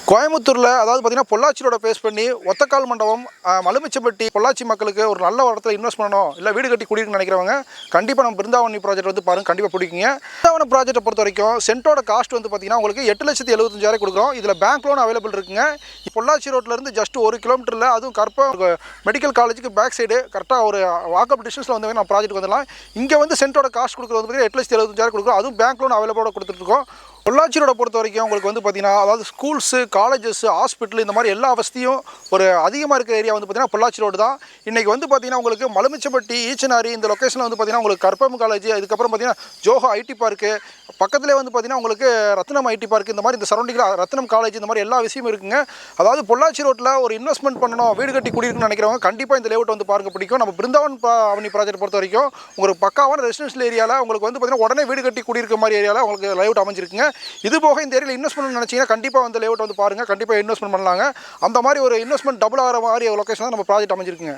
கோயம்புத்தூரில் அதாவது பார்த்தீங்கன்னா பொள்ளாச்சி ரோட பேஸ் பண்ணி ஒத்தக்கால் மண்டபம் மலுமிச்சம்பட்டி பொள்ளாச்சி மக்களுக்கு ஒரு நல்ல இடத்துல இன்வெஸ்ட் பண்ணணும் இல்லை வீடு கட்டி குடியிருக்குன்னு நினைக்கிறவங்க கண்டிப்பாக நம்ம பிருந்தாவனி ப்ராஜெக்ட் வந்து பாருங்கள், கண்டிப்பாக பிடிக்குங்க. பிருந்தாவனம் ப்ராஜெக்ட்டை பொறுத்த வரைக்கும் சென்ட்டோட காஸ்ட் வந்து பார்த்தீங்கன்னா உங்களுக்கு 8,75,000 கொடுக்குறோம். இதில் பேங்க் லோன் அவைலபிள் இருக்குங்க. பொள்ளாச்சி ரோட்லேருந்து ஜஸ்ட் 1 கிலோமீட்டரில், அதுவும் கரெக்டாக மெடிக்கல் காலேஜுக்கு பேக் சைடு கரெக்டாக ஒரு வாக்கப் டிஸ்டன்ஸில் வந்து நம்ம ப்ராஜெக்ட் வந்துடலாம். இங்கே வந்து சென்ட்டோட காஸ்ட் கொடுக்குறது வந்து பார்த்தீங்கன்னா 8,75,000 கொடுக்குறோம். அதுவும் பேங்க் லோன் அவைலபிளோட கொடுத்துட்ருக்கோம். பொள்ளாச்சி ரோட பொறுத்த வரைக்கும் உங்களுக்கு வந்து பார்த்தீங்கன்னா அதாவது ஸ்கூல்ஸு, காலேஜஸ், ஹாஸ்பிட்டல் இந்த மாதிரி எல்லா வசதியும் ஒரு அதிகமாக இருக்கிற ஏரியா வந்து பார்த்தீங்கன்னா பொள்ளாச்சி ரோடு தான். இன்றைக்கி வந்து பார்த்தீங்கன்னா உங்களுக்கு மலுமிச்சம்பட்டி, ஈச்சனாரி இந்த லொக்கேஷனில் வந்து பார்த்தீங்கன்னா உங்களுக்கு கற்பகம் காலேஜ், அதுக்கப்புறம் பார்த்தீங்கன்னா ஜோஹோ ஐடி பார்க்கு, பக்கத்துலேயே வந்து பார்த்தீங்கன்னா உங்களுக்கு ரத்னம் ஐடி பார்க், இந்த மாதிரி இந்த சரௌண்டிங்கில் ரத்னம் காலேஜ், இந்த மாதிரி எல்லா விஷயமும் இருக்குங்க. அதாவது பொள்ளாச்சி ரோட்டில் ஒரு இன்வெஸ்ட்மெண்ட் பண்ணணும், வீடு கட்டி குடியிருக்குன்னு நினைக்கிறவங்க கண்டிப்பாக இந்த லேஅவுட் வந்து பாருங்க பிடிக்கும். நம்ம பிருந்தாவன் அவனி ப்ராஜெக்ட் பொறுத்த வரைக்கும் உங்களுக்கு பக்காவான ரெசிடென்ஷியல் ஏரியாவில் உங்களுக்கு வந்து பார்த்தீங்கன்னா உடனே வீடு கட்டி குடியிருக்க மாதிரி ஏரியாவில் உங்களுக்கு லேஅவுட் அமைஞ்சிருக்குங்க. இது போக இந்த ஏரியாவில் இன்வெஸ்ட் பண்ணணும்னு நினச்சிங்கன்னா கண்டிப்பாக வந்து லேஅவுட் வந்து பாருங்கள், கண்டிப்பாக இன்வெஸ்ட்மெண்ட் பண்ணலாங்க. அந்த மாதிரி ஒரு இன்வெஸ்ட்மெண்ட் டபுள் ஆகிற மாதிரி லொக்கேஷன் தான் நம்ம ப்ராஜெக்ட் அமைஞ்சிருக்குங்க.